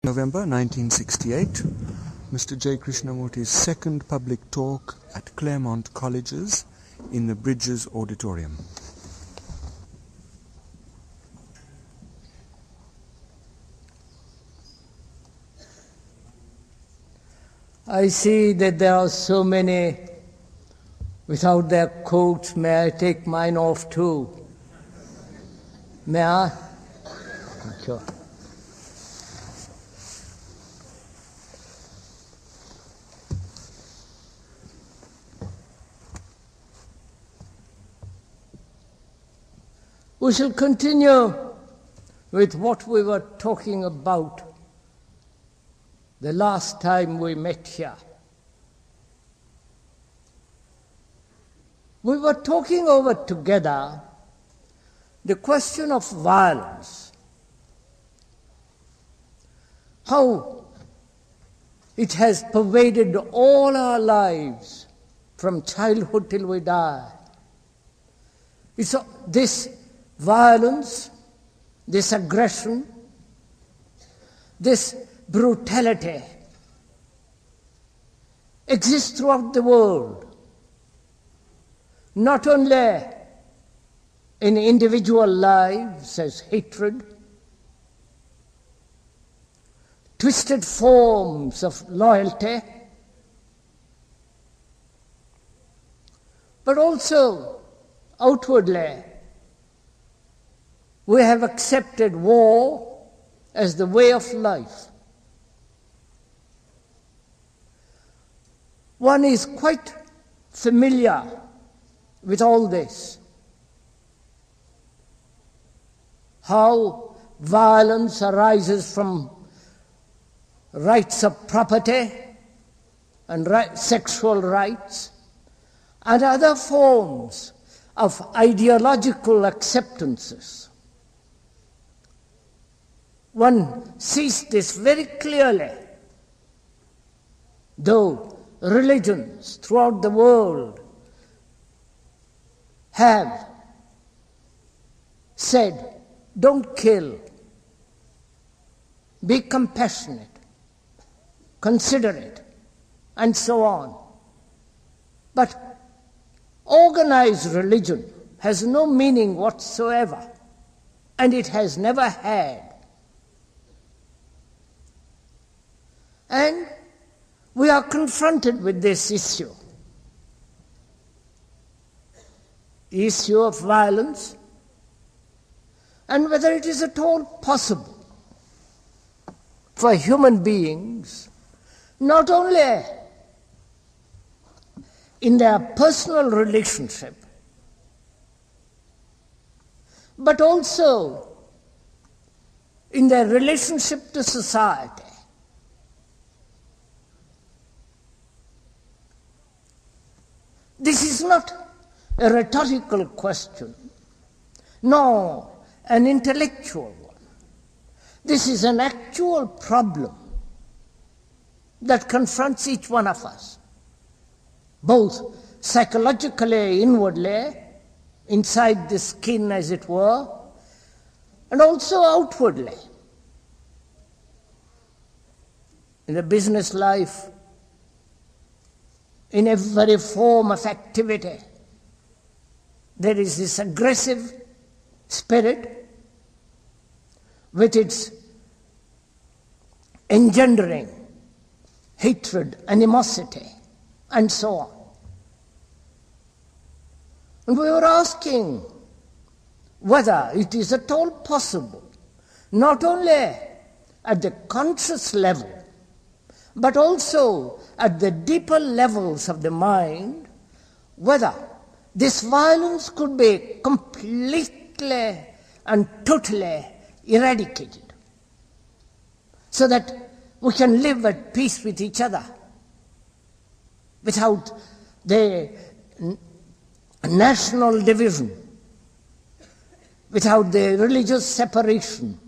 November 1968, Mr. J. Krishnamurti's second public talk at Claremont Colleges in the Bridges Auditorium. I see that there are so many without their coats. May I take mine off too? May I? Sure. We shall continue with what we were talking about the last time we met here. We were talking over together the question of violence, how it has pervaded all our lives from childhood till we die. It's this violence, this aggression, this brutality exists throughout the world, not only in individual lives as hatred, twisted forms of loyalty, but also outwardly. We have accepted war as the way of life. One is quite familiar with all this. How violence arises from rights of property and sexual rights and other forms of ideological acceptances. One sees this very clearly, though religions throughout the world have said, don't kill, be compassionate, considerate, and so on. But organized religion has no meaning whatsoever, and it has never had. And we are confronted with this issue, the issue of violence, and whether it is at all possible for human beings, not only in their personal relationship, but also in their relationship to society, this is not a rhetorical question, nor an intellectual one. This is an actual problem that confronts each one of us, both psychologically, inwardly, inside the skin as it were, and also outwardly. In the business life, in every form of activity, there is this aggressive spirit with its engendering hatred, animosity, and so on. And we were asking whether it is at all possible, not only at the conscious level, but also at the deeper levels of the mind, whether this violence could be completely and totally eradicated, so that we can live at peace with each other without the national division, without the religious separation,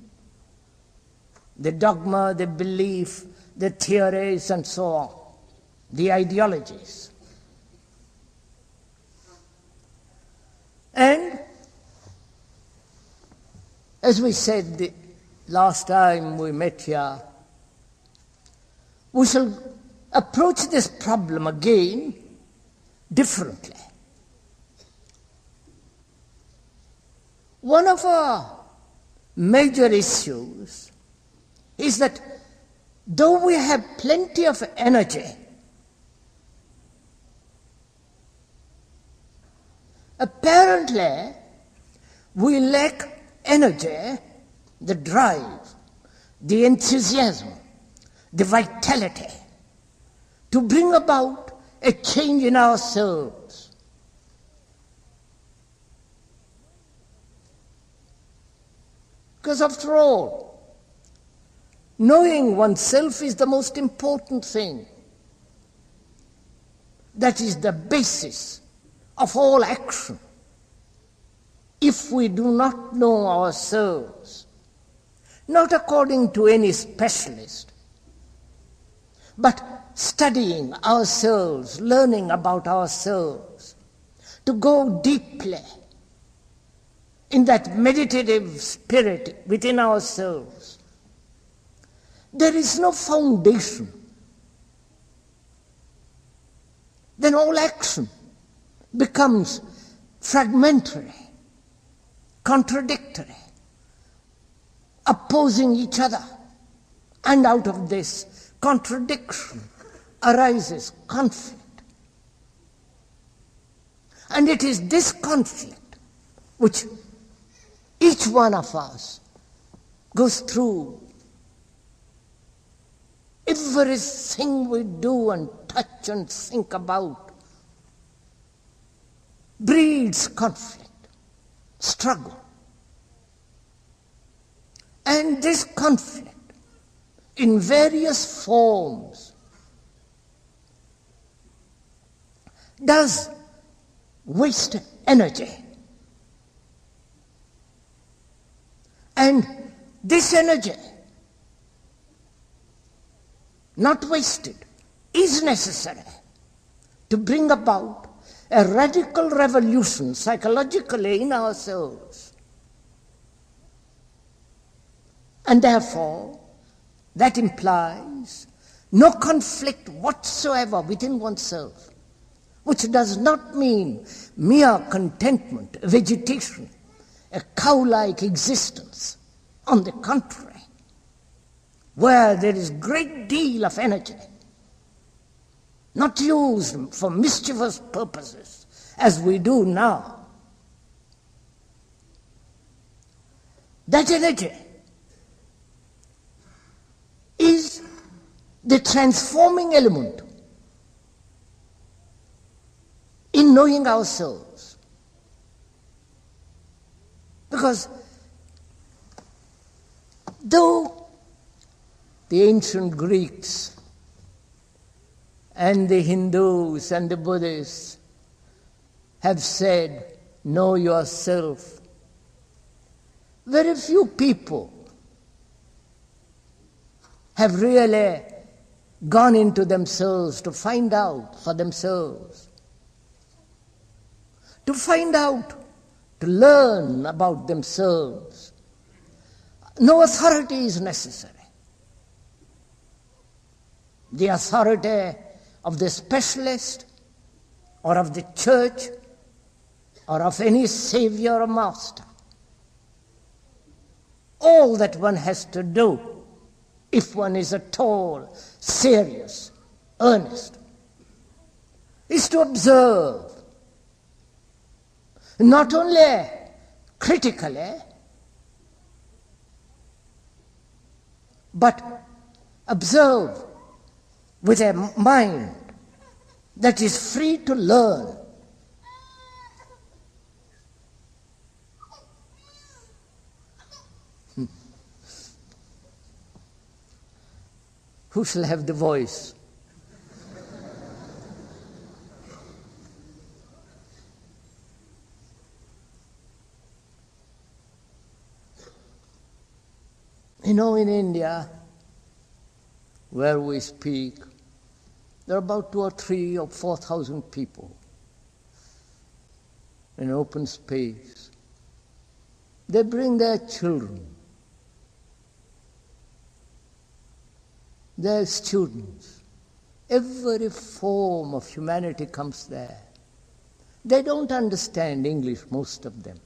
the dogma, the belief, the theories, and so on, the ideologies. And as we said the last time we met here, we shall approach this problem again differently. One of our major issues is that though we have plenty of energy, apparently we lack energy, the drive, the enthusiasm, the vitality to bring about a change in ourselves. Because after all, knowing oneself is the most important thing. That is the basis of all action. If we do not know ourselves, not according to any specialist, but studying ourselves, learning about ourselves, to go deeply in that meditative spirit within ourselves, there is no foundation. Then all action becomes fragmentary, contradictory, opposing each other. And out of this contradiction arises conflict. And it is this conflict which each one of us goes through. Everything we do and touch and think about breeds conflict, struggle. And this conflict, in various forms, does waste energy. And this energy, not wasted, is necessary to bring about a radical revolution psychologically in ourselves. And therefore, that implies no conflict whatsoever within oneself, which does not mean mere contentment, vegetation, a cow-like existence. On the contrary, where there is great deal of energy, not used for mischievous purposes, as we do now. That energy is the transforming element in knowing ourselves. Because though the ancient Greeks and the Hindus and the Buddhists have said, know yourself, very few people have really gone into themselves to find out for themselves, to find out, to learn about themselves. No authority is necessary. The authority of the specialist or of the church or of any savior or master. All that one has to do, if one is at all serious, earnest, is to observe, not only critically, but observe with a mind that is free to learn. Who shall have the voice? You know, in India, where we speak, there are about 2,000 or 3,000 or 4,000 people in open space. They bring their children. their students. Every form of humanity comes there. They don't understand English, most of them.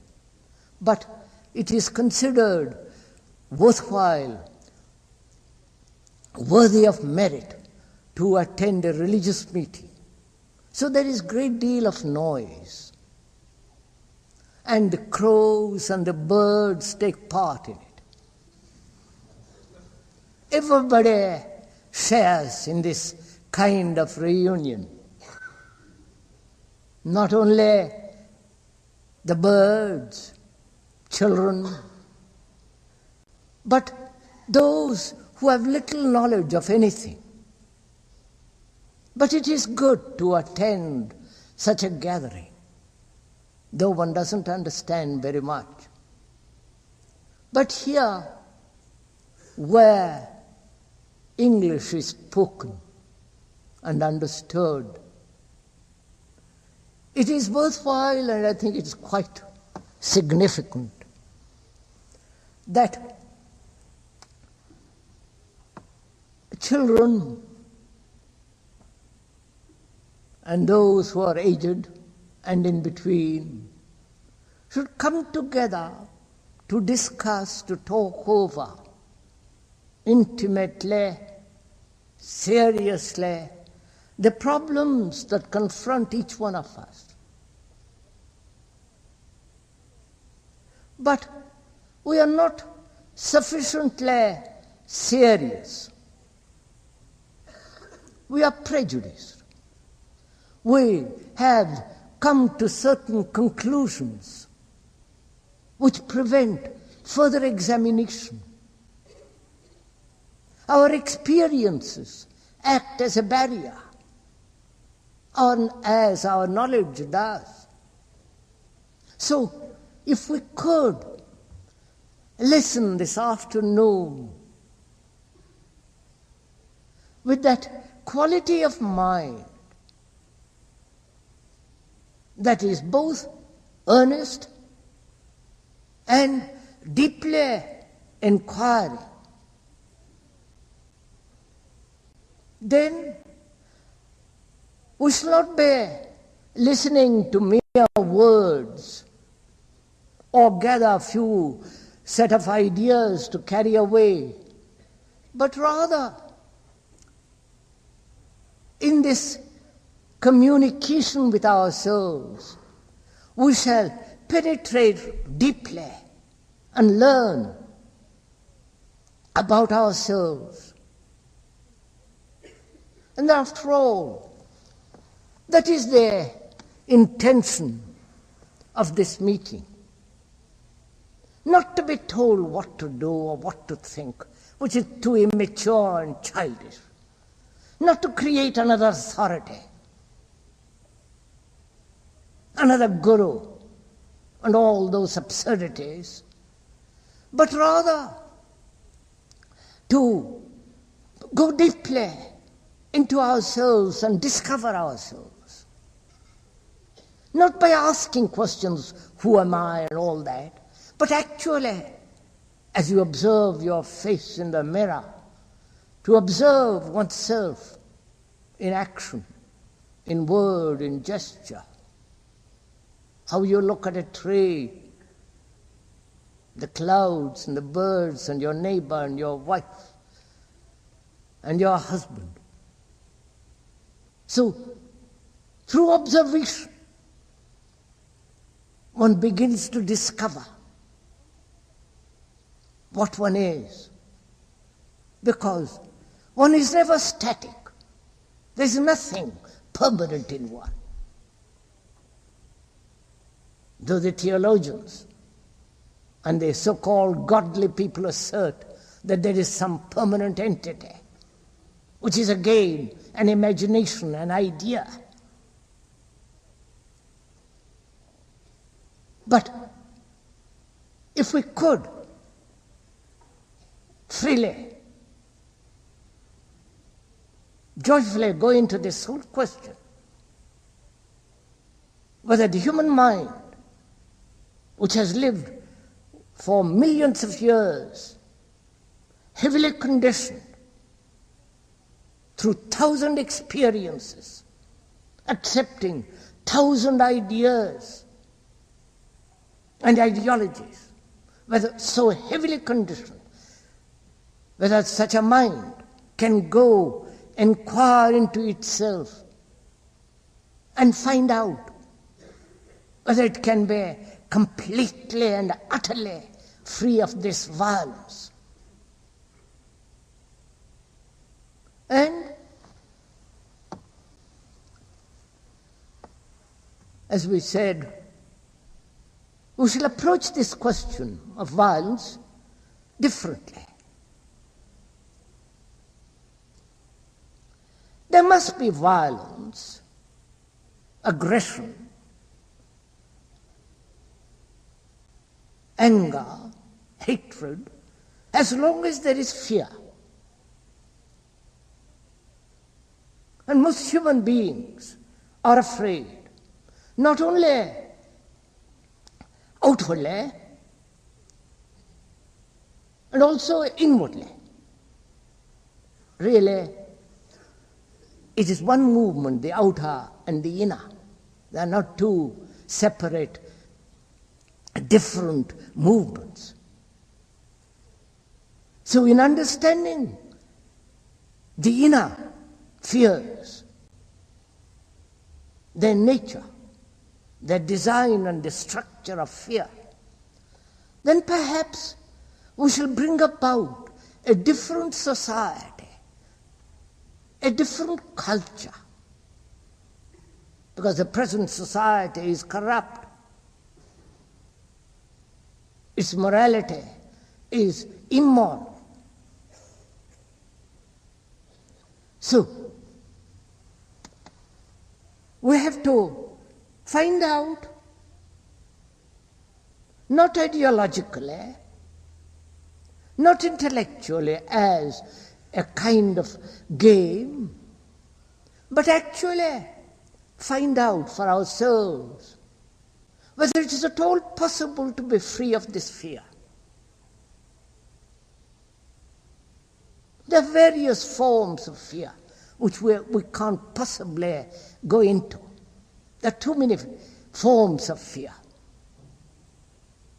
But it is considered worthwhile, worthy of merit to attend a religious meeting. So there is a great deal of noise. And the crows and the birds take part in it. Everybody shares in this kind of reunion. Not only the birds, children, but those who have little knowledge of anything. But it is good to attend such a gathering, though one doesn't understand very much. But here, where English is spoken and understood, it is worthwhile, and I think it is quite significant, that children and those who are aged and in between should come together to discuss, to talk over intimately, seriously, the problems that confront each one of us. But we are not sufficiently serious. We are prejudiced. We have come to certain conclusions which prevent further examination. Our experiences act as a barrier, as our knowledge does. So, if we could listen this afternoon with that quality of mind that is both earnest and deeply inquiring, then we should not be listening to mere words or gather a few set of ideas to carry away, but rather in this communication with ourselves, we shall penetrate deeply and learn about ourselves. And after all, that is the intention of this meeting. Not to be told what to do or what to think, which is too immature and childish. Not to create another authority, another guru, and all those absurdities, but rather to go deeply into ourselves and discover ourselves. Not by asking questions, who am I and all that, but actually, as you observe your face in the mirror, to observe oneself in action, in word, in gesture. How you look at a tree, the clouds and the birds and your neighbor and your wife and your husband. So, through observation, one begins to discover what one is. Because one is never static. There is nothing permanent in one. Though the theologians and the so-called godly people assert that there is some permanent entity, which is again an imagination, an idea. But if we could freely, joyfully go into this whole question, whether the human mind, which has lived for millions of years, heavily conditioned through 1,000 experiences, accepting 1,000 ideas and ideologies, whether so heavily conditioned, whether such a mind can go inquire into itself and find out whether it can be completely and utterly free of this violence. And as we said, we shall approach this question of violence differently. There must be violence, aggression, anger, hatred, as long as there is fear. And most human beings are afraid, not only outwardly, and also inwardly. Really, it is one movement, the outer and the inner. They are not two separate, different movements. So in understanding the inner fears, their nature, their design and the structure of fear, then perhaps we shall bring about a different society, a different culture. Because the present society is corrupt. Its morality is immoral. So, we have to find out, not ideologically, not intellectually as a kind of game, but actually find out for ourselves whether it is at all possible to be free of this fear. There are various forms of fear which we can't possibly go into. There are too many forms of fear.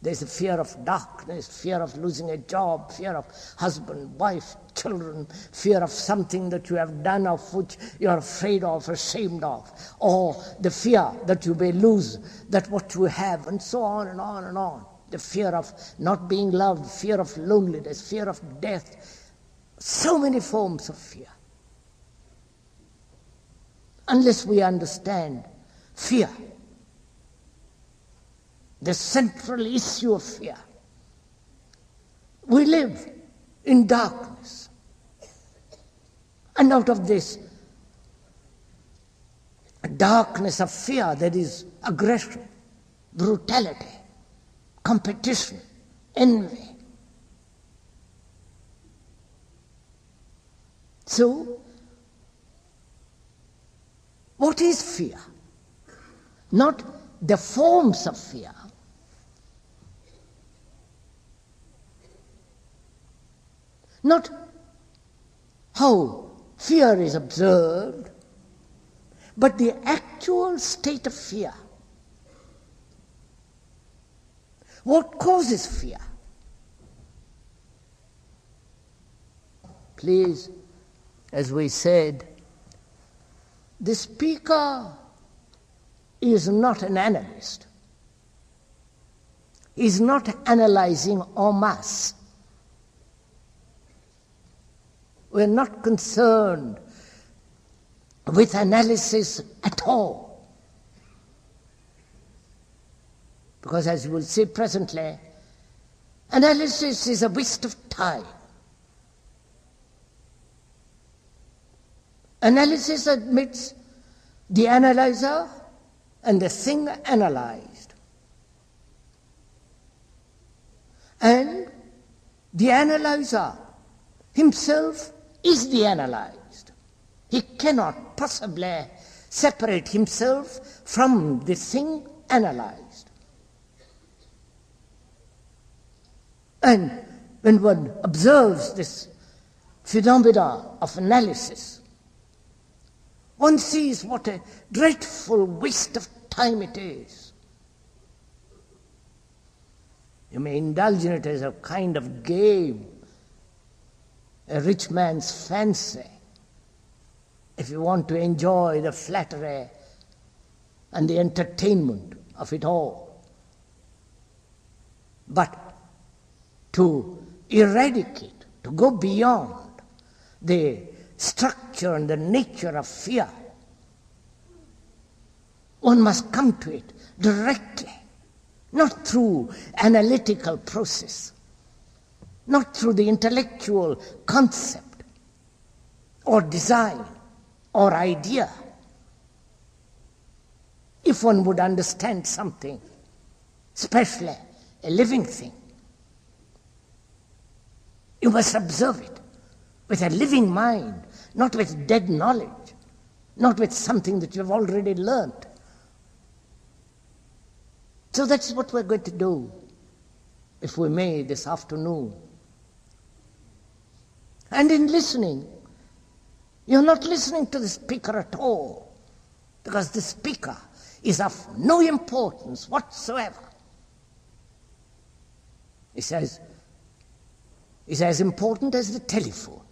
There's a fear of darkness, fear of losing a job, fear of husband, wife, children, fear of something that you have done of which you are afraid of, ashamed of, or the fear that you may lose that what you have, and so on and on and on. The fear of not being loved, fear of loneliness, fear of death. So many forms of fear. Unless we understand fear, the central issue of fear, we live in darkness. And out of this darkness of fear, there is aggression, brutality, competition, envy. So, what is fear? Not the forms of fear. Not how fear is observed, but the actual state of fear. What causes fear? Please, as we said, the speaker is not an analyst. He is not analyzing en masse. We are not concerned with analysis at all. Because as you will see presently, analysis is a waste of time. Analysis admits the analyzer and the thing analyzed. And the analyzer himself is the analyzed. He cannot possibly separate himself from the thing analyzed. And when one observes this phenomena of analysis, one sees what a dreadful waste of time it is. You may indulge in it as a kind of game, a rich man's fancy, if you want to enjoy the flattery and the entertainment of it all. But to eradicate, to go beyond the structure and the nature of fear, one must come to it directly, not through analytical process, not through the intellectual concept or design or idea. If one would understand something, especially a living thing, you must observe it with a living mind, not with dead knowledge, not with something that you've already learned. So that's what we're going to do, if we may, this afternoon. And in listening, you're not listening to the speaker at all, because the speaker is of no importance whatsoever. It's as important as the telephone.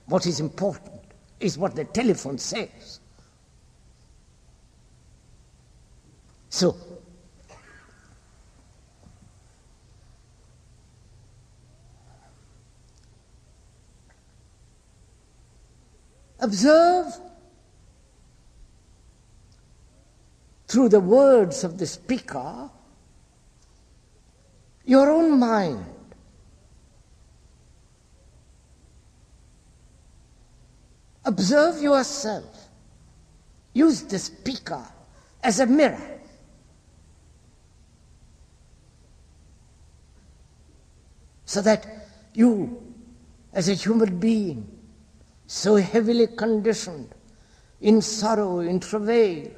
What is important is what the telephone says. So, observe through the words of the speaker your own mind. Observe yourself. Use the speaker as a mirror. So that you, as a human being, so heavily conditioned in sorrow, in travail,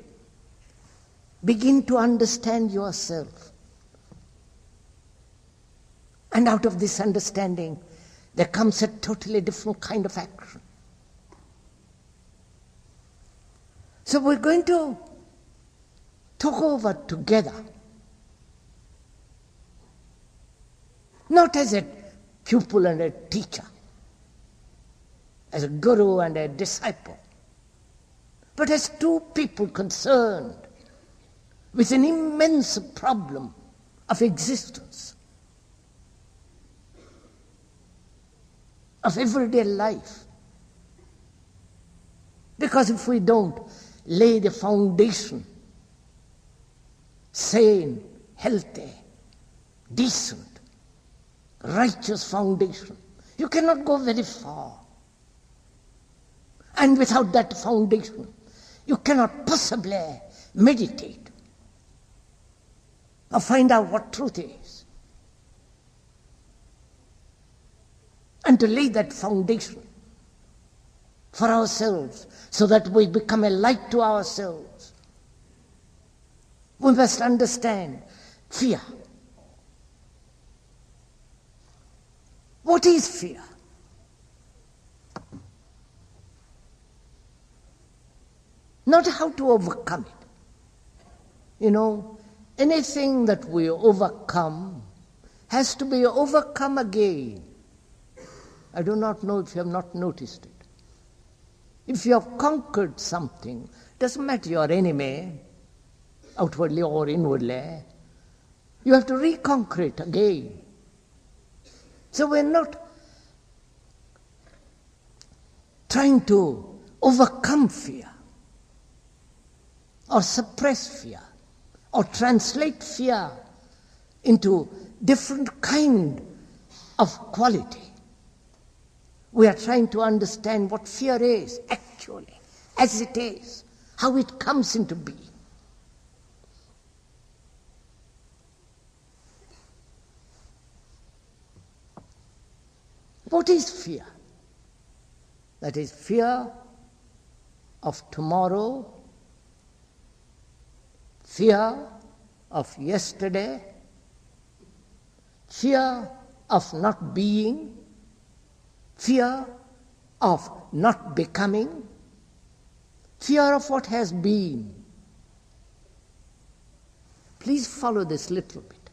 begin to understand yourself. And out of this understanding, there comes a totally different kind of action. So we're going to talk over together, not as a pupil and a teacher, as a guru and a disciple, but as two people concerned with an immense problem of existence, of everyday life. Because if we don't lay the foundation, sane, healthy, decent, righteous foundation, you cannot go very far. And without that foundation, you cannot possibly meditate or find out what truth is. And to lay that foundation for ourselves so that we become a light to ourselves, we must understand fear. What is fear? Not how to overcome it. You know, anything that we overcome has to be overcome again. I do not know if you have not noticed it. If you have conquered something, doesn't matter your enemy, outwardly or inwardly, you have to reconquer it again. So we're not trying to overcome fear, or suppress fear, or translate fear into different kind of quality. We are trying to understand what fear is actually, as it is, how it comes into being. What is fear? That is fear of tomorrow, fear of yesterday, fear of not being, fear of not becoming, fear of what has been. Please follow this little bit.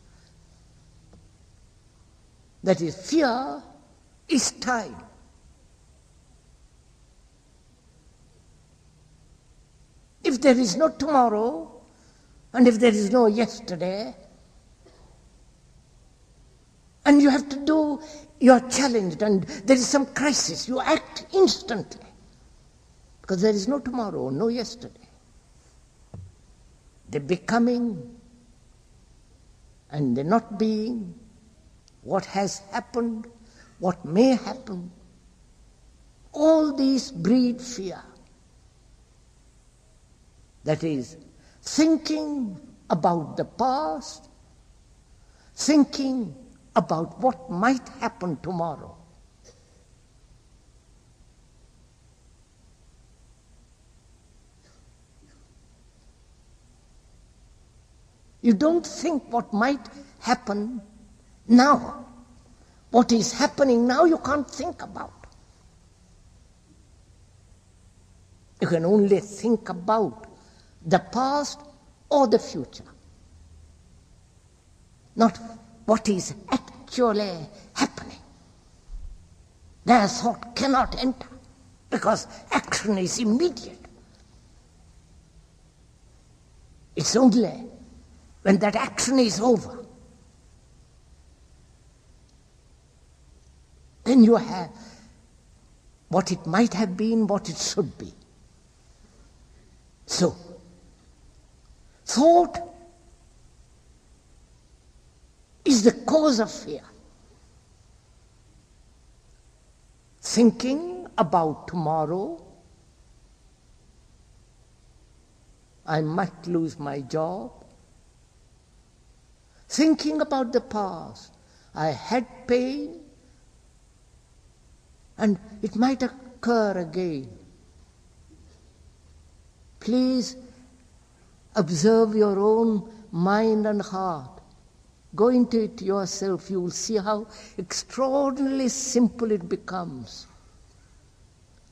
That is, fear is time. If there is no tomorrow, and if there is no yesterday, and you have to do, you are challenged, and there is some crisis, you act instantly, because there is no tomorrow, no yesterday. The becoming and the not being, what has happened, what may happen, all these breed fear. That is, thinking about the past, thinking about what might happen tomorrow. You don't think what might happen now. What is happening now you can't think about. You can only think about the past or the future, not what is actually happening. Their thought cannot enter because action is immediate. It's only when that action is over, then you have what it might have been, what it should be. So, thought is the cause of fear. Thinking about tomorrow, I might lose my job. Thinking about the past, I had pain, and it might occur again. Please observe your own mind and heart. Go into it yourself. You will see how extraordinarily simple it becomes.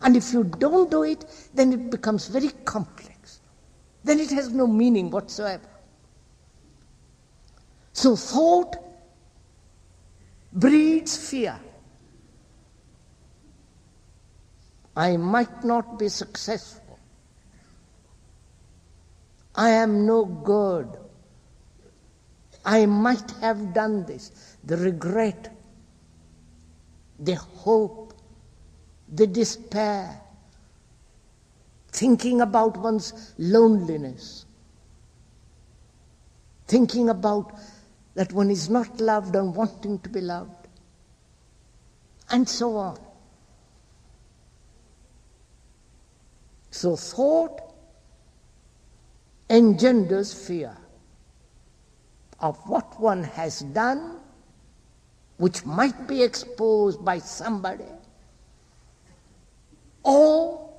And if you don't do it, then it becomes very complex. Then it has no meaning whatsoever. So thought breeds fear. I might not be successful. I am no good. I might have done this. The regret, the hope, the despair, thinking about one's loneliness, thinking about that one is not loved and wanting to be loved, and so on. So thought engenders fear of what one has done, which might be exposed by somebody, or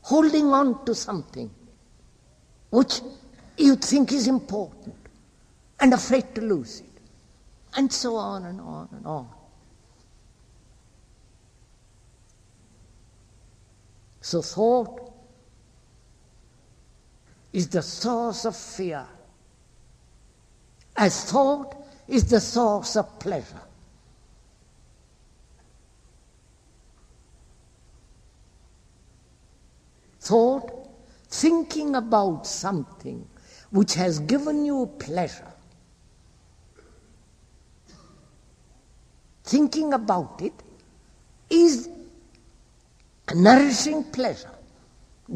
holding on to something which you think is important and afraid to lose it, and so on and on and on. So thought is the source of fear, as thought is the source of pleasure. Thought, thinking about something which has given you pleasure, thinking about it is nourishing pleasure,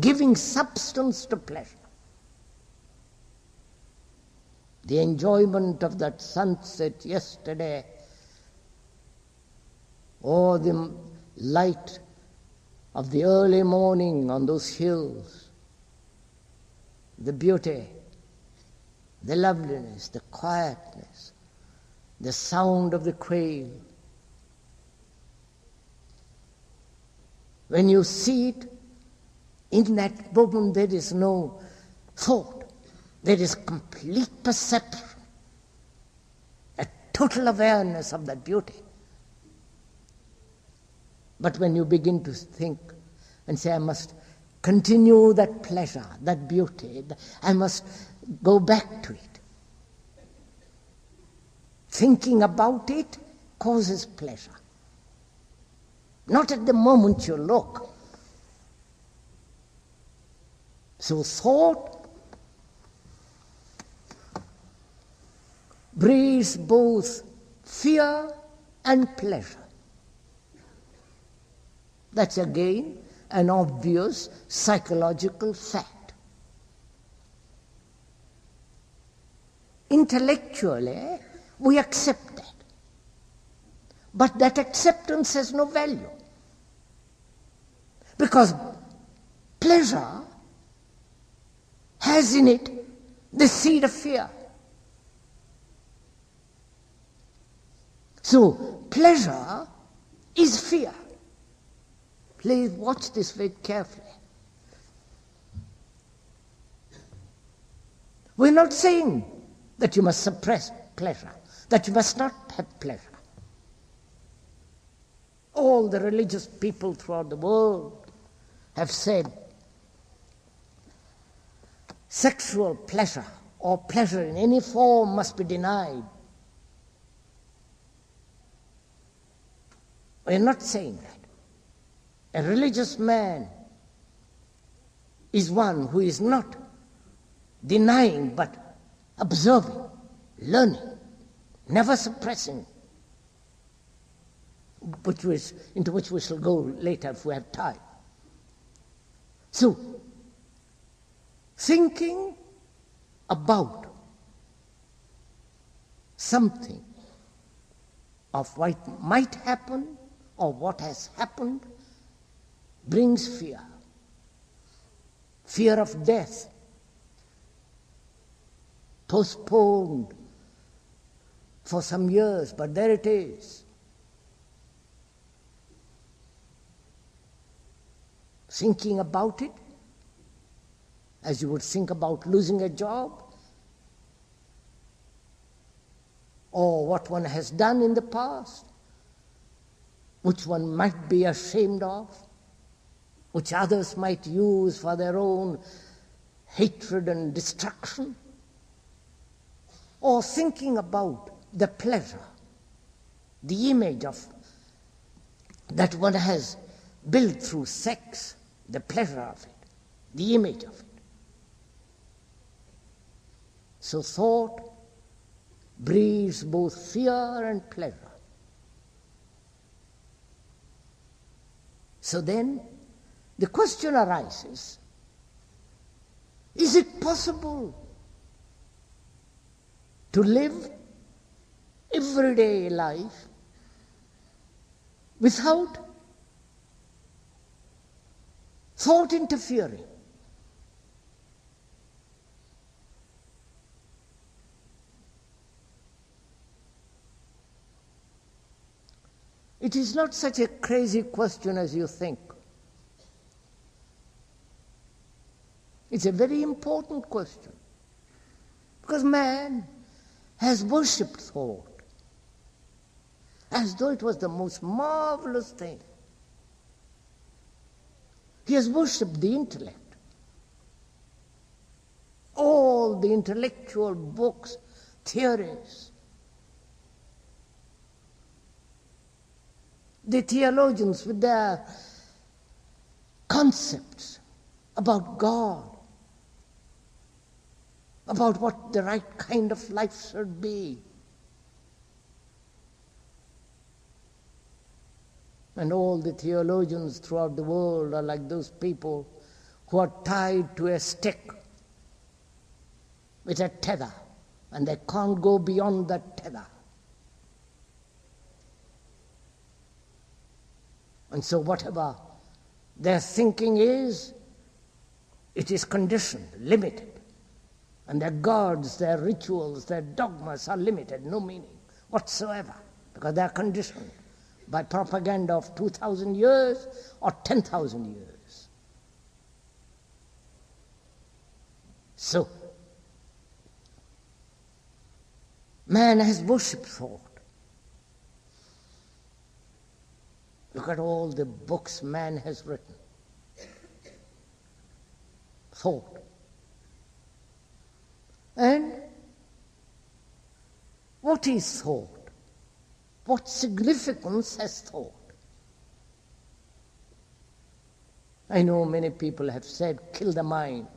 giving substance to pleasure. The enjoyment of that sunset yesterday, or the light of the early morning on those hills, the beauty, the loveliness, the quietness, the sound of the quail. When you see it, in that moment there is no thought. There is complete perception, a total awareness of that beauty. But when you begin to think and say, I must continue that pleasure, that beauty, I must go back to it. Thinking about it causes pleasure. Not at the moment you look. So thought breeds both fear and pleasure. That's again an obvious psychological fact. Intellectually, we accept that. But that acceptance has no value. Because pleasure has in it the seed of fear. So, pleasure is fear. Please watch this very carefully. We're not saying that you must suppress pleasure, that you must not have pleasure. All the religious people throughout the world have said sexual pleasure or pleasure in any form must be denied. We're not saying that. A religious man is one who is not denying but observing, learning, never suppressing, into which we shall go later if we have time. So, thinking about something of what might happen or what has happened brings fear. Fear of death, postponed for some years, but there it is. Thinking about it, as you would think about losing a job, or what one has done in the past, which one might be ashamed of, which others might use for their own hatred and destruction, or thinking about the pleasure, the image of that one has built through sex, the pleasure of it, the image of it. So thought breeds both fear and pleasure. So then, the question arises, is it possible to live everyday life without thought interfering? It is not such a crazy question as you think. It's a very important question, because man has worshipped thought as though it was the most marvelous thing. He has worshipped the intellect. All the intellectual books, theories, the theologians with their concepts about God, about what the right kind of life should be. And all the theologians throughout the world are like those people who are tied to a stick with a tether, and they can't go beyond that tether. And so whatever their thinking is, it is conditioned, limited. And their gods, their rituals, their dogmas are limited, no meaning whatsoever, because they are conditioned by propaganda of 2,000 years or 10,000 years. So, man has worshipped thought. Look at all the books man has written. Thought. And what is thought? What significance has thought? I know many people have said, kill the mind.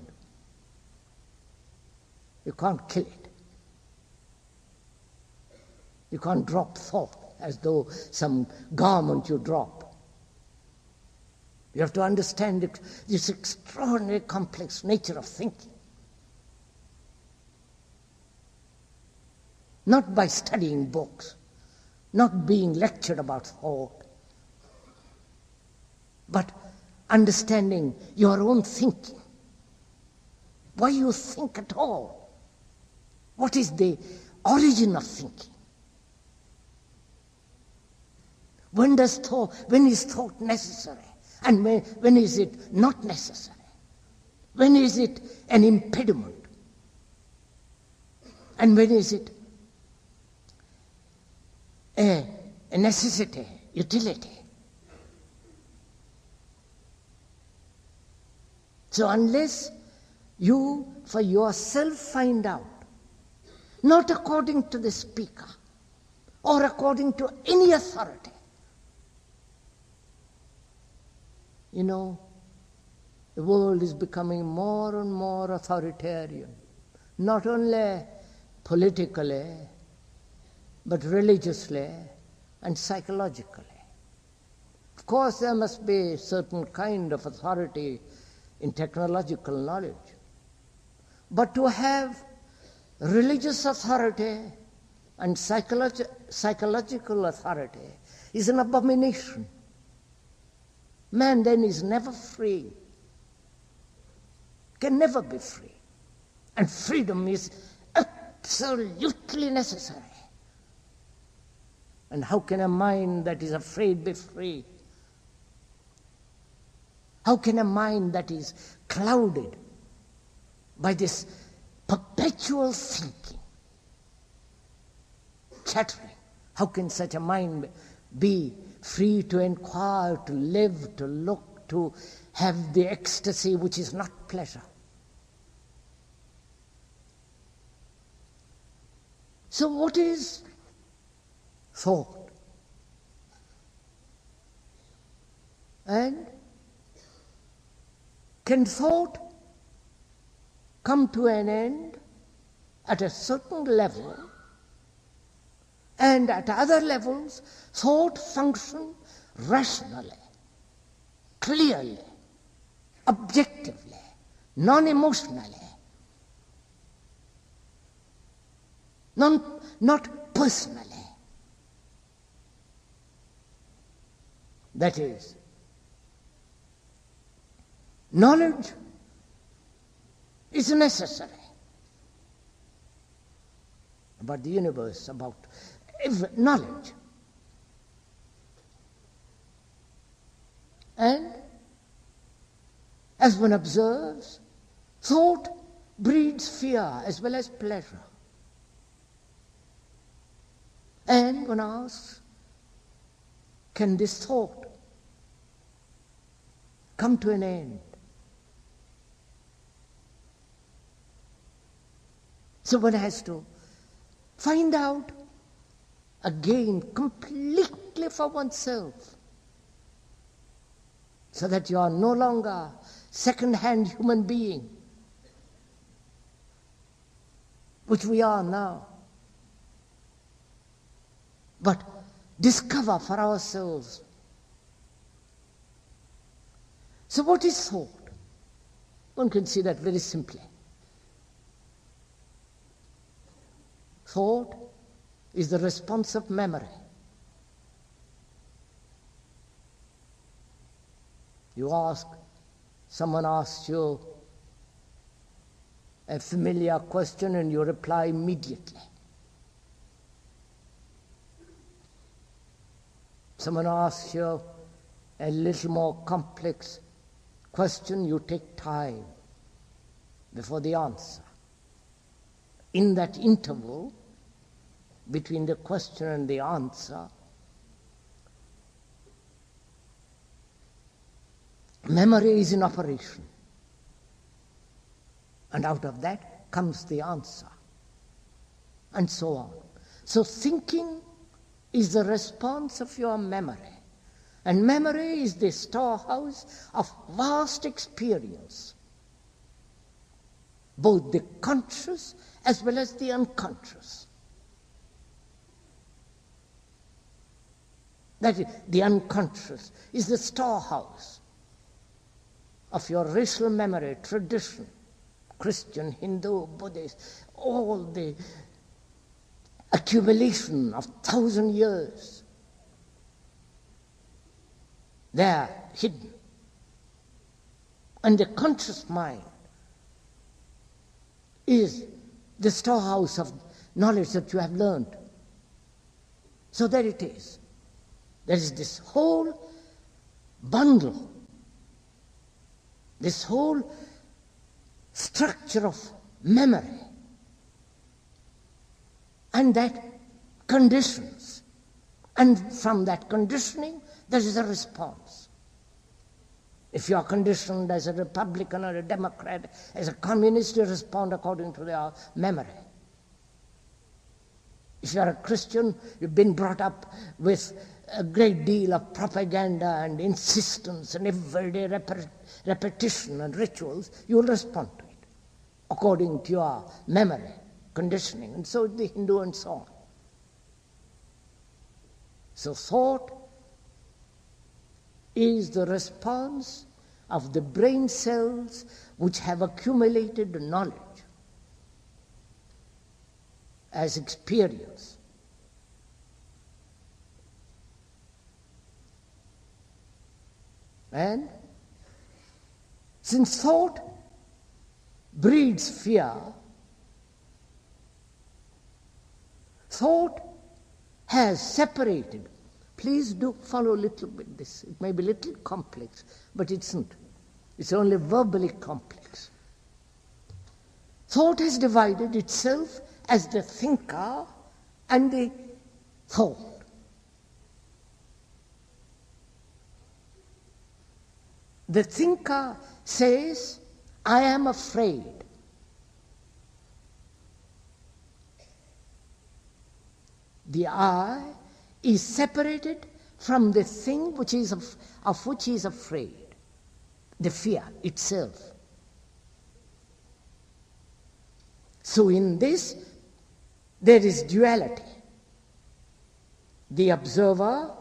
You can't kill it. You can't drop thought as though some garment you drop. You have to understand this extraordinary complex nature of thinking. Not by studying books, not being lectured about thought, but understanding your own thinking. Why you think at all? What is the origin of thinking? When is thought necessary? And when is it not necessary? When is it an impediment? And when is it a necessity, utility? So unless you for yourself find out, not according to the speaker or according to any authority, you know, the world is becoming more and more authoritarian, not only politically, but religiously and psychologically. Of course, there must be a certain kind of authority in technological knowledge. But to have religious authority and psychological authority is an abomination. Man then is never free, can never be free. And freedom is absolutely necessary. And how can a mind that is afraid be free? How can a mind that is clouded by this perpetual thinking, chattering, how can such a mind be free to inquire, to live, to look, to have the ecstasy which is not pleasure? So what is thought? And can thought come to an end at a certain level, and at other levels thought function rationally, clearly, objectively, non-emotionally, not personally? That is, knowledge is necessary about the universe, about knowledge. And as one observes, thought breeds fear as well as pleasure. And one asks, can this thought come to an end? So one has to find out again completely for oneself, so that you are no longer second-hand human being, which we are now, but discover for ourselves. So what is thought? One can see that very simply. Thought is the response of memory. Someone asks you a familiar question and you reply immediately. Someone asks you a little more complex question, you take time before the answer. In that interval between the question and the answer, memory is in operation. And out of that comes the answer. And so on. So thinking is the response of your memory. And memory is the storehouse of vast experience, both the conscious as well as the unconscious. That is, the unconscious is the storehouse of your racial memory, tradition, Christian, Hindu, Buddhist, all the accumulation of 1,000 years. They are hidden. And the conscious mind is the storehouse of knowledge that you have learned. So there it is. There is this whole bundle, this whole structure of memory, and that conditions. And from that conditioning, there is a response. If you are conditioned as a Republican or a Democrat, as a communist, you respond according to their memory. If you are a Christian, you've been brought up with a great deal of propaganda and insistence and everyday repetition and rituals, you will respond to it according to your memory, conditioning, and so the Hindu and so on. So thought is the response of the brain cells which have accumulated knowledge as experience. And since thought breeds fear, thought has separated. Please do follow a little bit this. It may be a little complex, but it isn't. It's only verbally complex. Thought has divided itself as the thinker and the thought. The thinker says, I am afraid. The I is separated from the thing which is of which he is afraid, the fear itself. So in this, there is duality. The observer,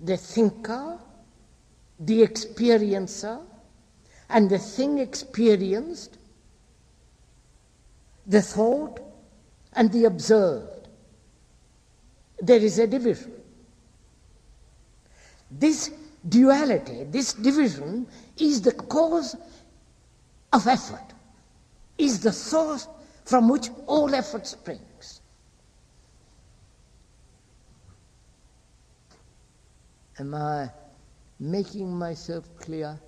the thinker, the experiencer, and the thing experienced, the thought, and the observed. There is a division. This duality, this division, is the cause of effort, is the source from which all effort springs. Am I making myself clear?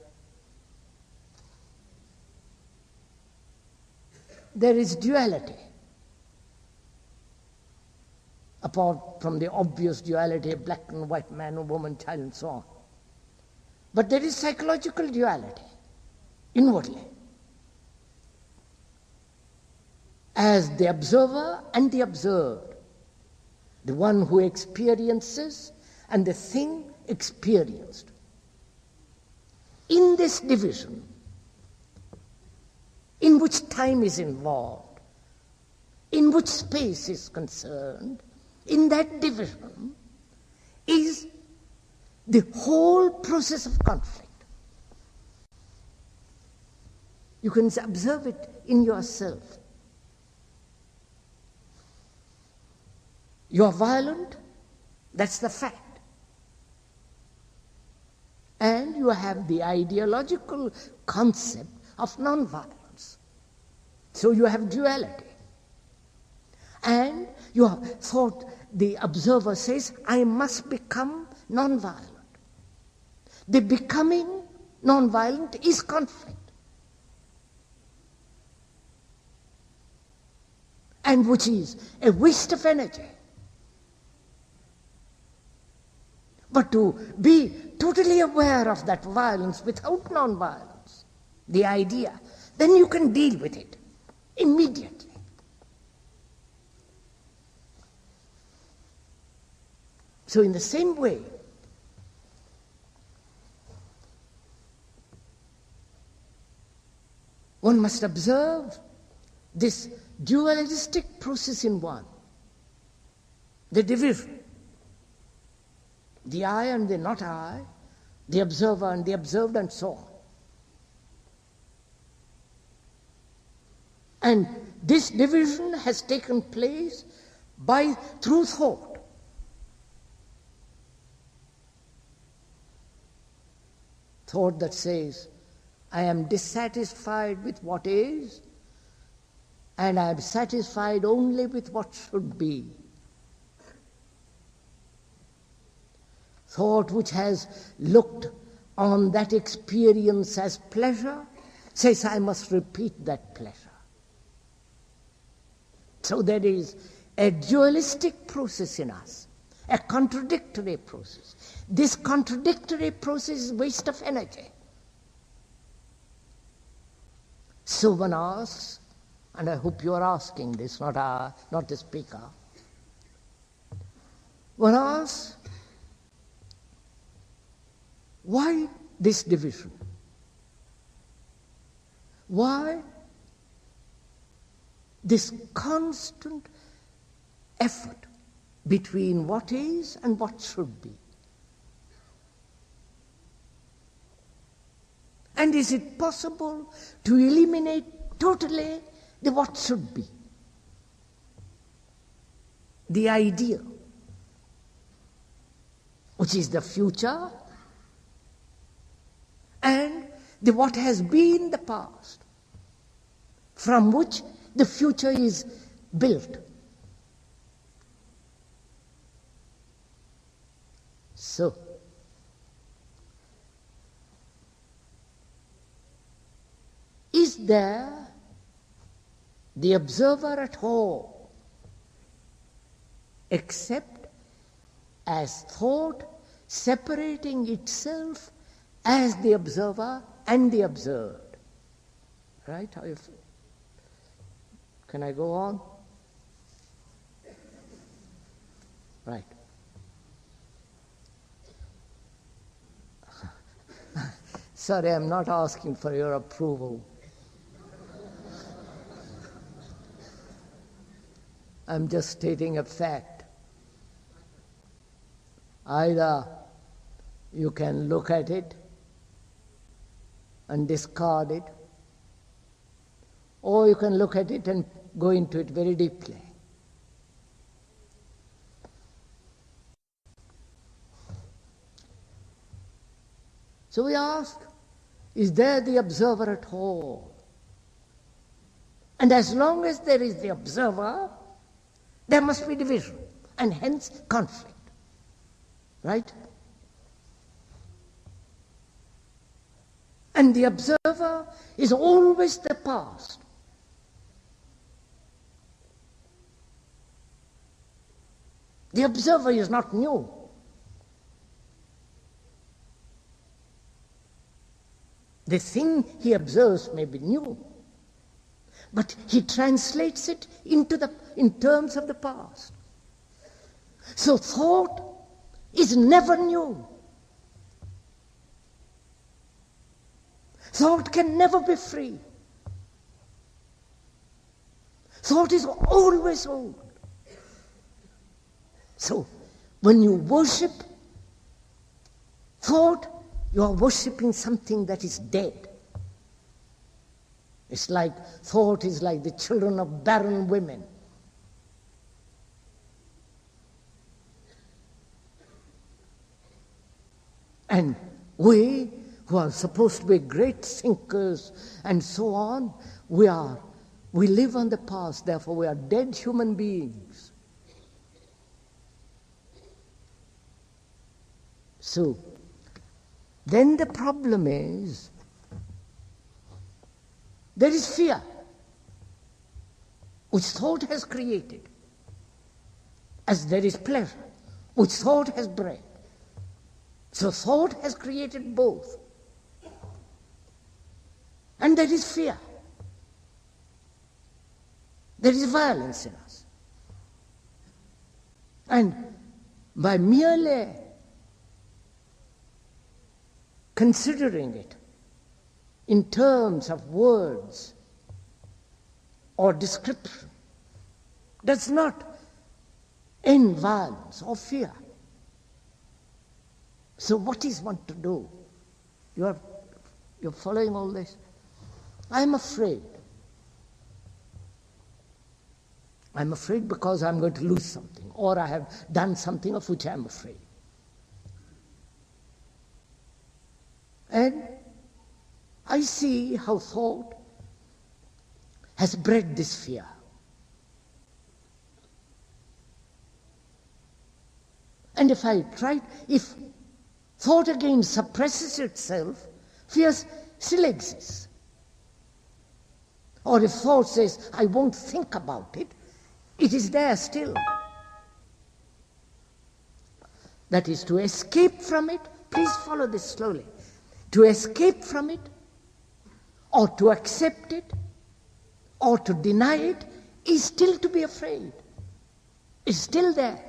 There is duality. Apart from the obvious duality, black and white, man and woman, child, and so on. But there is psychological duality, inwardly. As the observer and the observed, the one who experiences and the thing experienced. In this division, in which time is involved, in which space is concerned, in that division is the whole process of conflict. You can observe it in yourself. You are violent, that's the fact. And you have the ideological concept of non-violence. So you have duality. And you have thought, the observer says, I must become non-violent. The becoming non-violent is conflict. And which is a waste of energy. But to be totally aware of that violence without non-violence, the idea, then you can deal with it immediately. So in the same way, one must observe this dualistic process in one, the division, the I and the not I, the observer and the observed, and so on. And this division has taken place through thought. Thought that says, I am dissatisfied with what is, and I am satisfied only with what should be. Thought which has looked on that experience as pleasure says, I must repeat that pleasure. So there is a dualistic process in us, a contradictory process. This contradictory process is waste of energy. So one asks, and I hope you are asking this, not the speaker. One asks, why this division? Why this constant effort between what is and what should be? And is it possible to eliminate totally the what should be? The ideal, which is the future, and the what has been the past, from which the future is built. So, is there the observer at all, except as thought separating itself as the observer and the observed? Right? How you feel? Can I go on? Right. Sorry, I'm not asking for your approval. I'm just stating a fact. Either you can look at it and discard it, or you can look at it and go into it very deeply. So we ask, is there the observer at all? And as long as there is the observer, there must be division, and hence conflict. Right? And the observer is always the past. The observer is not new. The thing he observes may be new, but he translates it in terms of the past. So thought is never new. Thought can never be free. Thought is always old. So, when you worship thought, you are worshipping something that is dead. It's like, thought is like the children of barren women. And we, who are supposed to be great thinkers and so on, we live on the past, therefore we are dead human beings. So, then the problem is, there is fear, which thought has created, as there is pleasure, which thought has bred. So thought has created both. And there is fear. There is violence in us. And by merely considering it in terms of words or description does not end violence or fear. So what is one to do? You're following all this? I am afraid. I'm afraid because I'm going to lose something, or I have done something of which I'm afraid. And I see how thought has bred this fear. And if thought again suppresses itself, fear still exists. Or if thought says, I won't think about it, it is there still. That is, to escape from it, please follow this slowly. To escape from it, or to accept it, or to deny it, is still to be afraid. It's still there.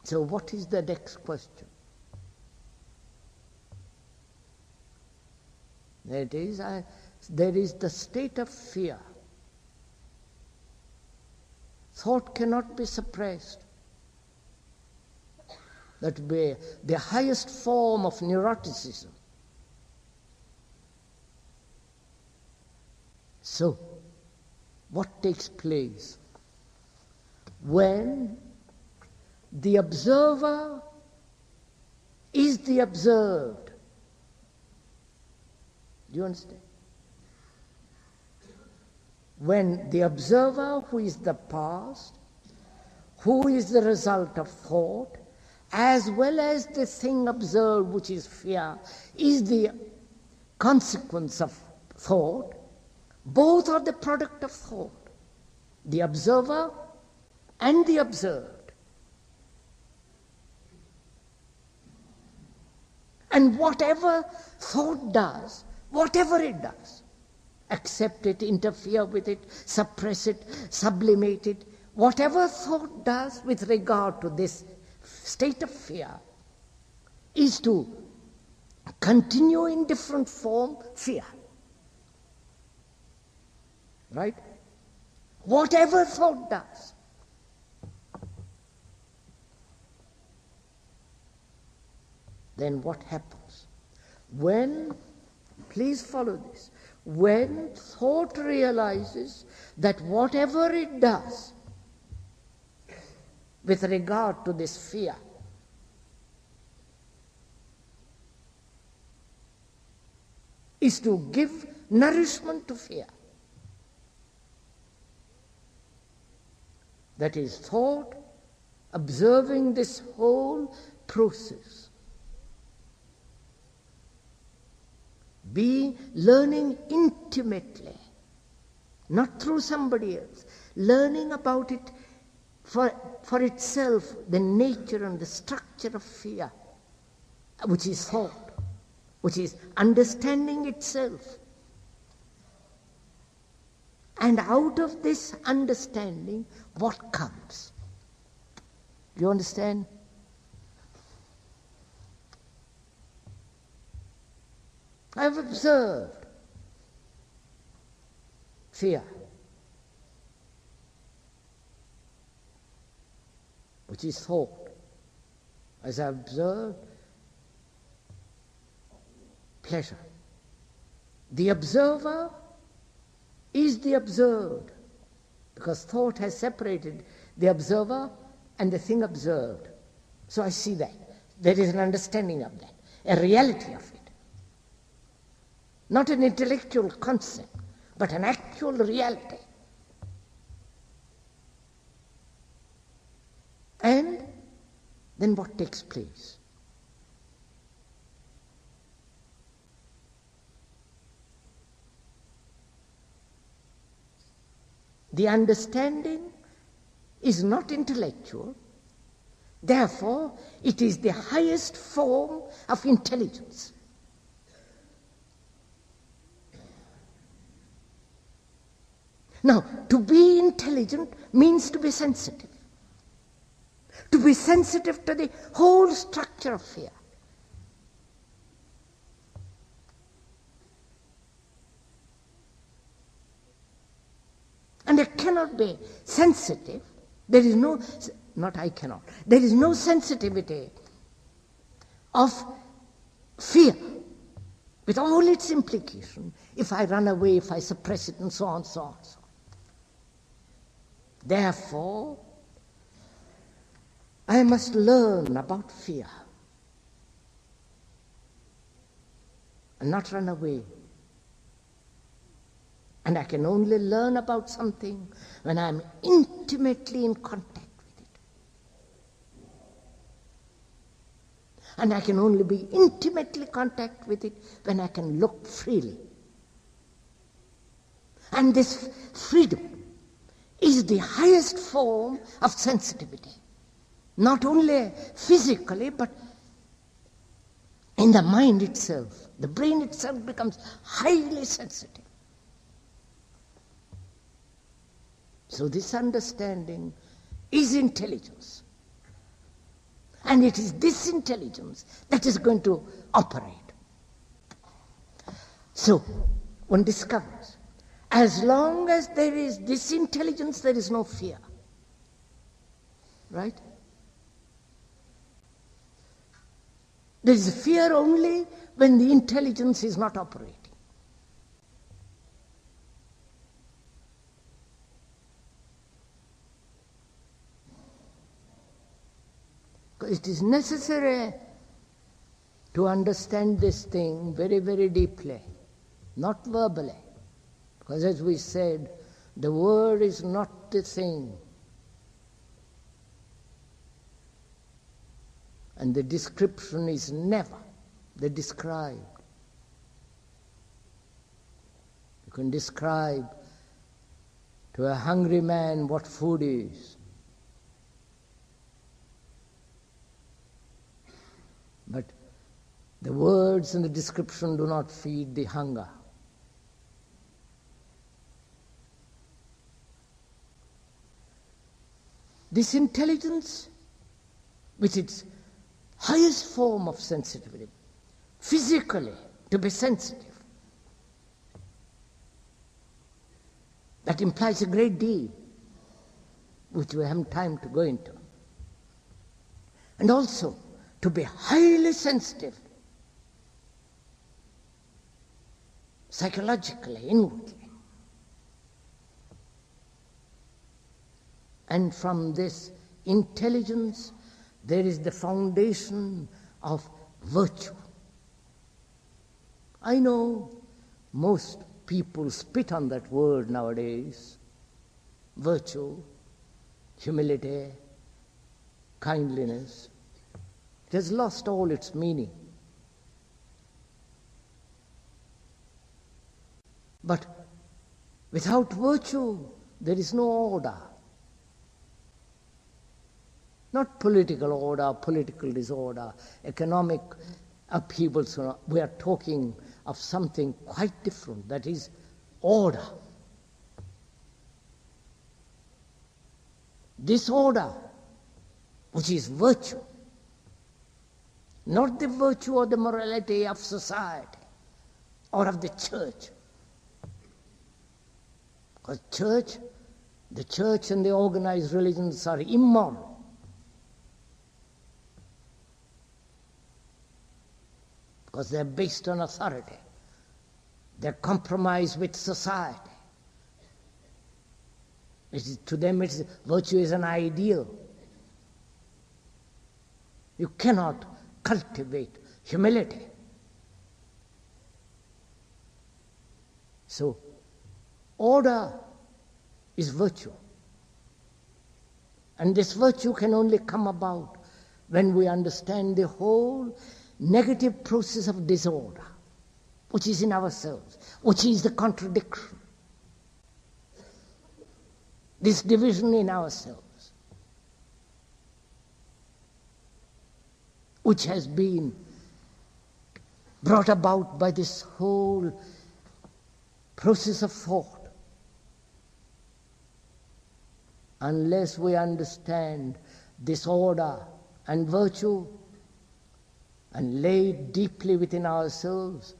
So what is the next question? There is the state of fear. Thought cannot be suppressed. That would be the highest form of neuroticism. So, what takes place when the observer is the observed? Do you understand? When the observer, who is the past, who is the result of thought, as well as the thing observed, which is fear, is the consequence of thought, both are the product of thought, the observer and the observed. And whatever thought does, whatever it does, accept it, interfere with it, suppress it, sublimate it, whatever thought does with regard to this state of fear is to continue in different form fear. Right? Whatever thought does. Then what happens? When, please follow this, when thought realizes that whatever it does with regard to this fear is to give nourishment to fear. That is, thought observing this whole process, learning intimately, not through somebody else, learning about it for itself, the nature and the structure of fear, which is thought, which is understanding itself. And out of this understanding, what comes? Do you understand? I have observed fear, which is thought. As I observed pleasure. The observer is the observed, because thought has separated the observer and the thing observed. So I see that. There is an understanding of that, a reality of it. Not an intellectual concept, but an actual reality. And then what takes place? The understanding is not intellectual. Therefore, it is the highest form of intelligence. Now, to be intelligent means to be sensitive. To be sensitive to the whole structure of fear. And I cannot be sensitive. There is no, not I cannot, there is no sensitivity of fear with all its implications if I run away, if I suppress it, and so on, so on, so on. Therefore, I must learn about fear and not run away. And I can only learn about something when I am intimately in contact with it. And I can only be intimately in contact with it when I can look freely. And this freedom is the highest form of sensitivity. Not only physically, but in the mind itself. The brain itself becomes highly sensitive. So this understanding is intelligence. And it is this intelligence that is going to operate. So, one discovers, as long as there is this intelligence, there is no fear. Right? There is fear only when the intelligence is not operating. It is necessary to understand this thing very, very deeply, not verbally. Because as we said, the word is not the thing. And the description is never the described. You can describe to a hungry man what food is. But the words and the description do not feed the hunger. This intelligence, with its highest form of sensitivity, physically, to be sensitive, that implies a great deal, which we haven't time to go into. And also, to be highly sensitive, psychologically, inwardly. And from this intelligence, there is the foundation of virtue. I know most people spit on that word nowadays. Virtue, humility, kindliness. It has lost all its meaning. But without virtue, there is no order. Not political order, political disorder, economic upheavals. We are talking of something quite different, that is order. This order, which is virtue, not the virtue or the morality of society or of the church. Because the church and the organized religions are immoral. Because they're based on authority. They're compromised with society. To them, virtue is an ideal. You cannot cultivate humility. So, order is virtue. And this virtue can only come about when we understand the whole negative process of disorder, which is in ourselves, which is the contradiction. This division in ourselves. which has been brought about by this whole process of thought. Unless we understand this order and virtue and lay it deeply within ourselves,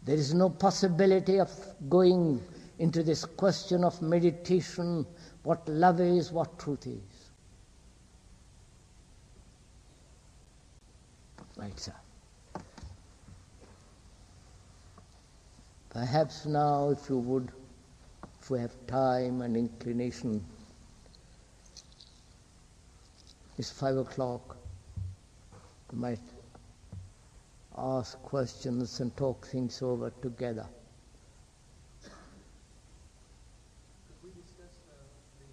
there is no possibility of going into this question of meditation, what love is, what truth is. Right, sir. Perhaps now, if you would, if we have time and inclination, it's 5 o'clock. We might ask questions and talk things over together. Could we discuss the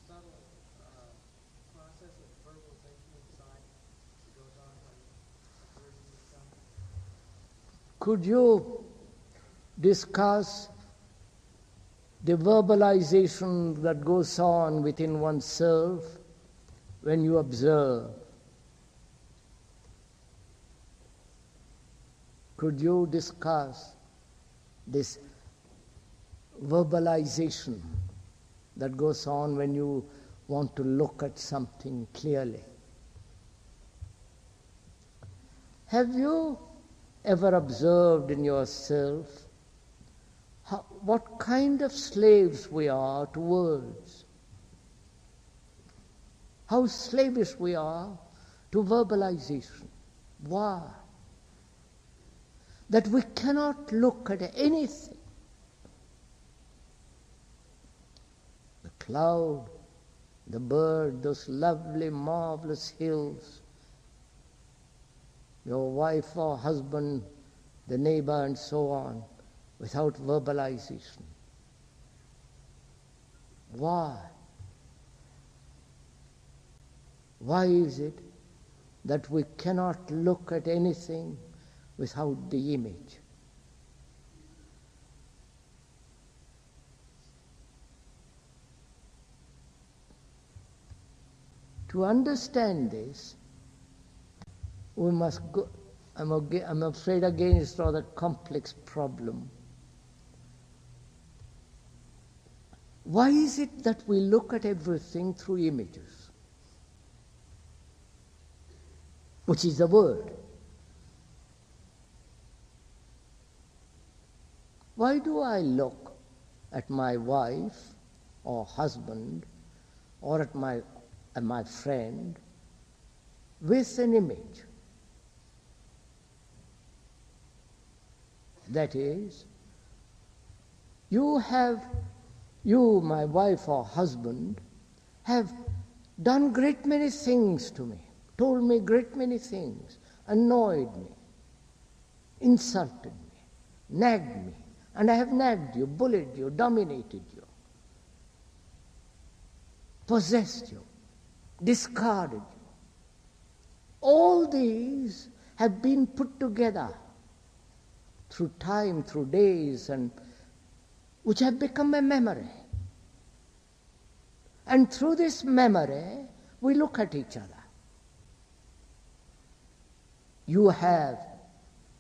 subtle process of verbalization inside that goes on when a word is done? Could you discuss the verbalization that goes on within oneself when you observe? Could you discuss this verbalization that goes on when you want to look at something clearly? Have you ever observed in yourself what kind of slaves we are to words? How slavish we are to verbalization. Why? That we cannot look at anything. The cloud, the bird, those lovely, marvelous hills, your wife or husband, the neighbor, and so on, without verbalization. Why? Why is it that we cannot look at anything without the image? To understand this, we must go. I'm afraid again it's a rather complex problem. Why is it that we look at everything through images? Which is the word. Why do I look at my wife or husband or at my friend with an image? That is, you, my wife or husband, have done great many things to me, told me great many things, annoyed me, insulted me, nagged me, and I have nagged you, bullied you, dominated you, possessed you, discarded you. All these have been put together through time, through days, and which have become a memory. And through this memory, we look at each other. You have,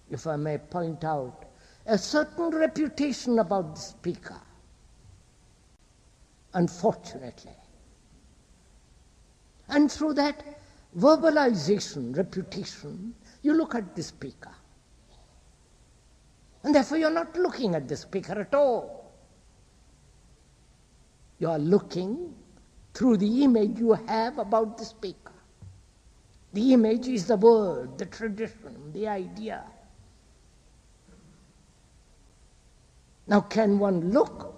if I may point out, a certain reputation about the speaker, unfortunately. And through that verbalization, reputation, you look at the speaker. And therefore you're not looking at the speaker at all. You are looking through the image you have about the speaker. The image is the word, the tradition, the idea. Now, can one look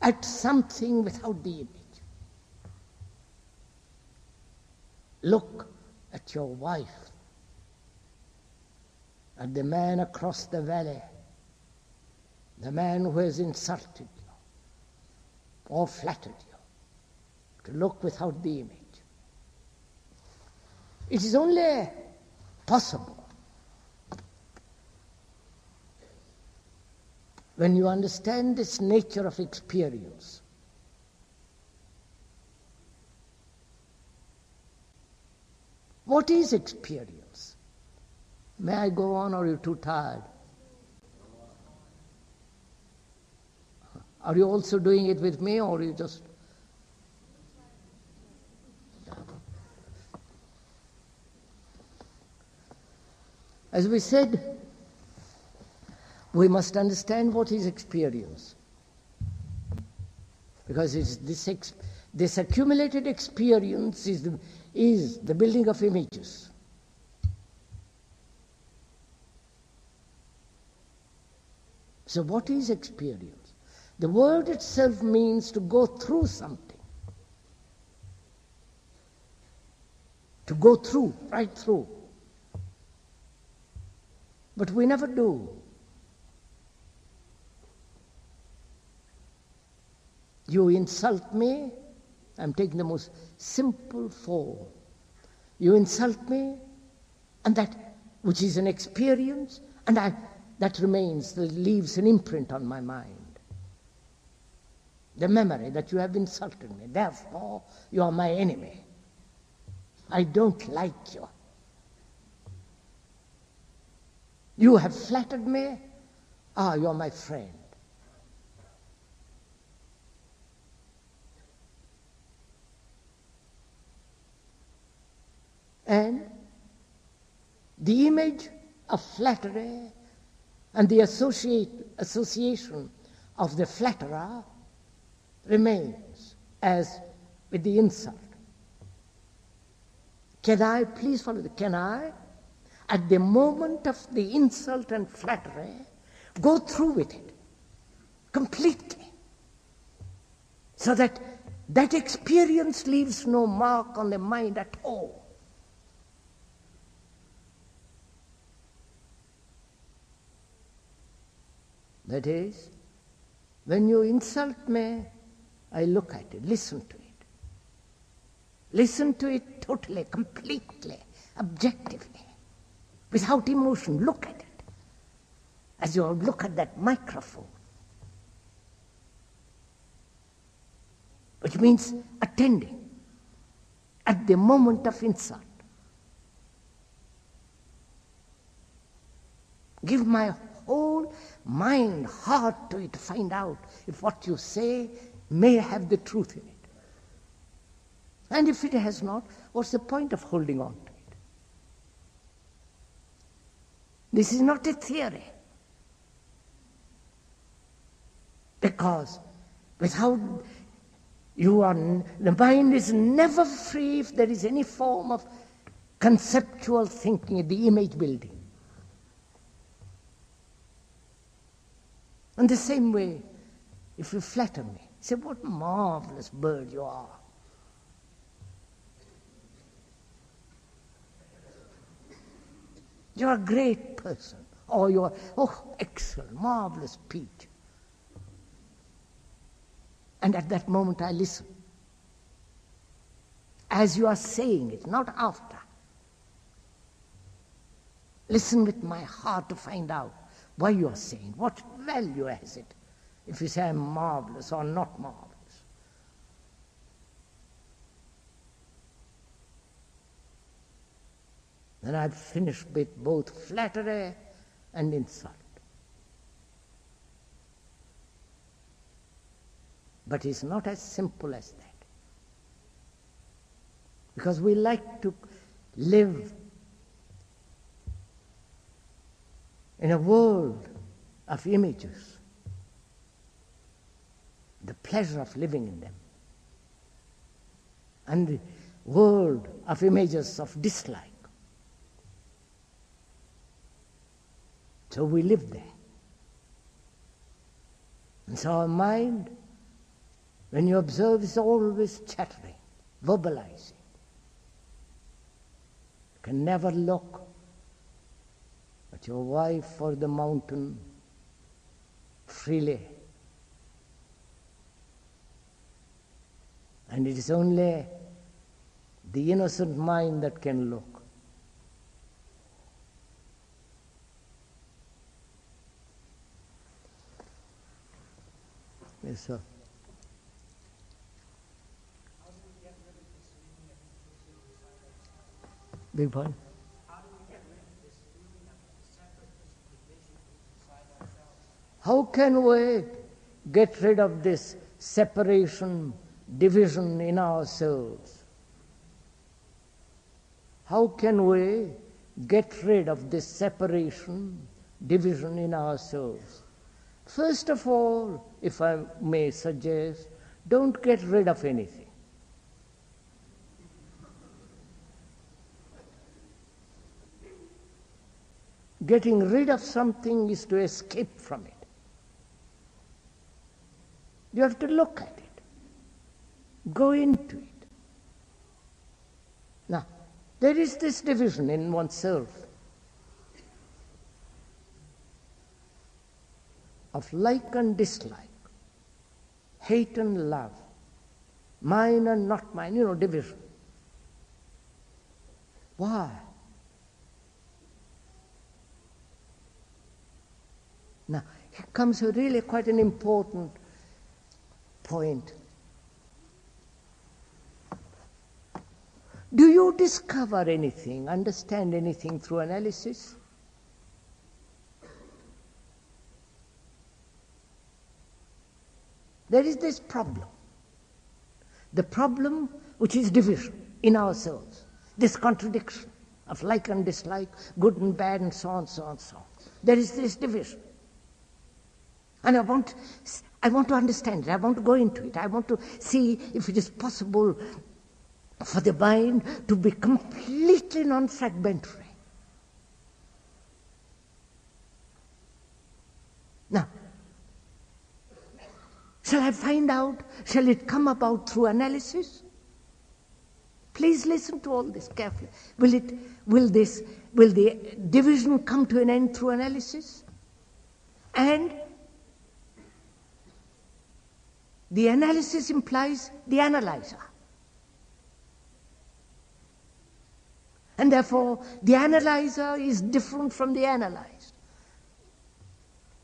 at something without the image? Look at your wife, at the man across the valley, the man who has insulted you or flattered you, to look without the image. It is only possible when you understand this nature of experience. What is experience? May I go on, or are you too tired? Are you also doing it with me, or are you just... As we said, we must understand what is experience. Because it's this accumulated experience is the building of images. So what is experience? The word itself means to go through something. To go through, right through. But we never do. You insult me, I'm taking the most simple form. You insult me, and that which is an experience, and that remains, that leaves an imprint on my mind. The memory that you have insulted me, therefore you are my enemy. I don't like you. You have flattered me, you are my friend. And the image of flattery and the association of the flatterer remains as with the insult. Can I, please follow can I, at the moment of the insult and flattery, go through with it completely, so that that experience leaves no mark on the mind at all? That is, when you insult me, I look at it, listen to it. Listen to it totally, completely, objectively, without emotion. Look at it, as you look at that microphone. Which means attending at the moment of insult. Give my whole mind, heart to it, to find out if what you say may have the truth in it. And if it has not, what's the point of holding on to it? This is not a theory. Because without the mind is never free if there is any form of conceptual thinking, the image building. In the same way, if you flatter me, say, what marvelous bird you are. You're a great person. Or you're, excellent, marvelous speech. And at that moment I listen. As you are saying it, not after. Listen with my heart to find out why you are saying, what value has it if you say I'm marvelous or not marvelous. Then I've finished with both flattery and insult. But it's not as simple as that. Because we like to live in a world of images, the pleasure of living in them, and the world of images of dislike. So we live there. And so our mind, when you observe, is always chattering, verbalizing. You can never look at your wife or the mountain freely. And it is only the innocent mind that can look. Yes, sir. How do we get rid of this feeling of intrusive desire? Big pardon? How do we get rid of this feeling of separateness and division inside ourselves? How can we get rid of this separation, division in ourselves? How can we get rid of this separation, division in ourselves? First of all, if I may suggest, don't get rid of anything. Getting rid of something is to escape from it. You have to look at it, go into it. Now, there is this division in oneself of like and dislike, hate and love, mine and not mine, division. Why? Now, here comes really quite an important point. Do you discover anything, understand anything through analysis? There is this problem. The problem which is division in ourselves. This contradiction of like and dislike, good and bad, and so on, so on, so on. There is this division. And I want to understand it. I want to go into it. I want to see if it is possible for the mind to be completely non-fragmentary. Now, shall I find out? Shall it come about through analysis? Please listen to all this carefully. Will the division come to an end through analysis? And the analysis implies the analyzer. And therefore, the analyzer is different from the analyzed.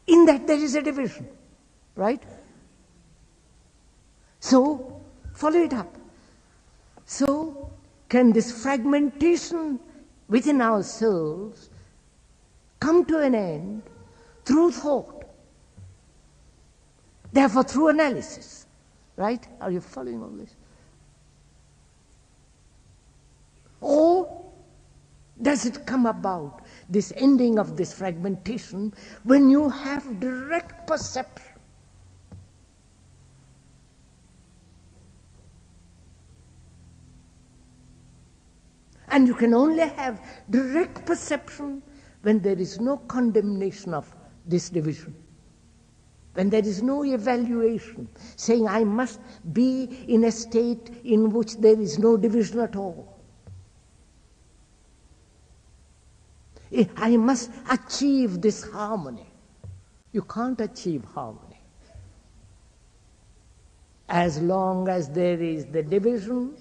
In that there is a division, right? So, follow it up. So, can this fragmentation within ourselves come to an end through thought? Therefore, through analysis, right? Are you following all this? Or does it come about, this ending of this fragmentation, when you have direct perception? And you can only have direct perception when there is no condemnation of this division. When there is no evaluation, saying I must be in a state in which there is no division at all. I must achieve this harmony. You can't achieve harmony. As long as there is the division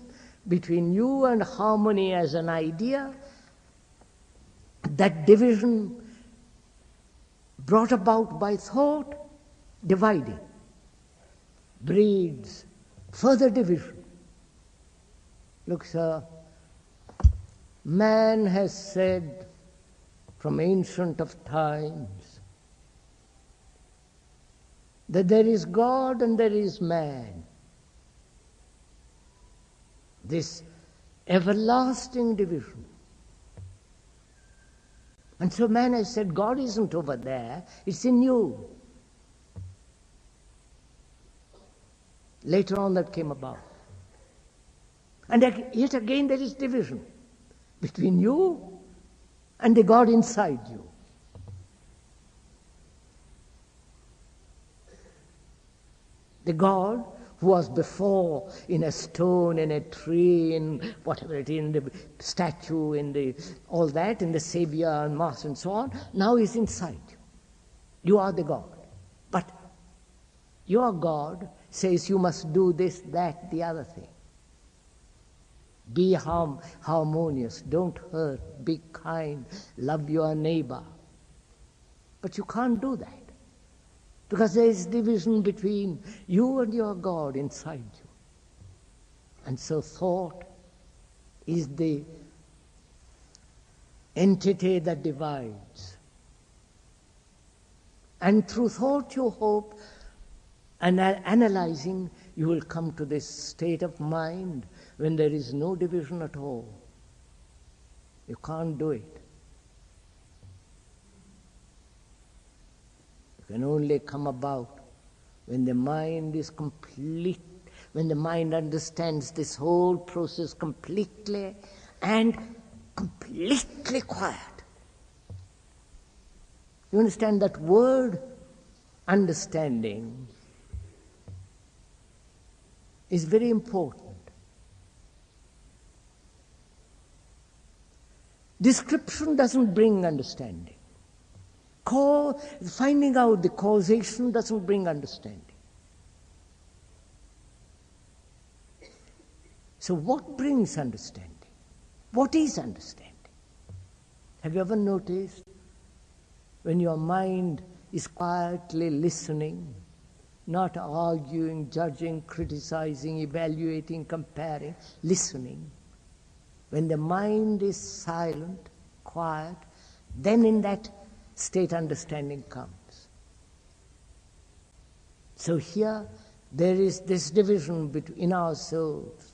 between you and harmony as an idea, that division brought about by thought, dividing, breeds further division. Look, sir, man has said from ancient of times that there is God and there is man. This everlasting division. And so man has said, God isn't over there, it's in you. Later on that came about. And yet again there is division between you and the God inside you. The God who was before in a stone, in a tree, in whatever it is, in the statue, in the all that, in the Savior and Master and so on, now is inside you. You are the God. But your God says you must do this, that, the other thing. Be harmonious, don't hurt, be kind, love your neighbor. But you can't do that, because there is division between you and your God inside you. And so thought is the entity that divides. And through thought, you hope, and analyzing, you will come to this state of mind when there is no division at all. You can't do it. You can only come about when the mind is complete, when the mind understands this whole process completely and completely quiet. You understand that word understanding is very important. Description doesn't bring understanding. Finding out the causation doesn't bring understanding. So what brings understanding? What is understanding? Have you ever noticed when your mind is quietly listening, not arguing, judging, criticizing, evaluating, comparing, listening? When the mind is silent, quiet, then in that state understanding comes. So here there is this division in our souls.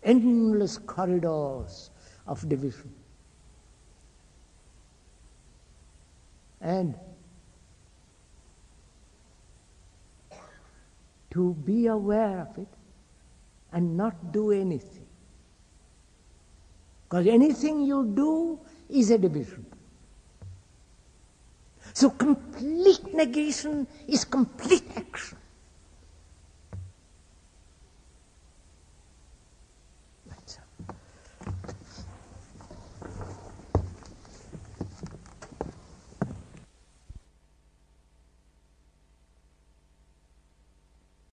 Endless corridors of division. And to be aware of it and not do anything. Because anything you do is a division. So complete negation is complete action.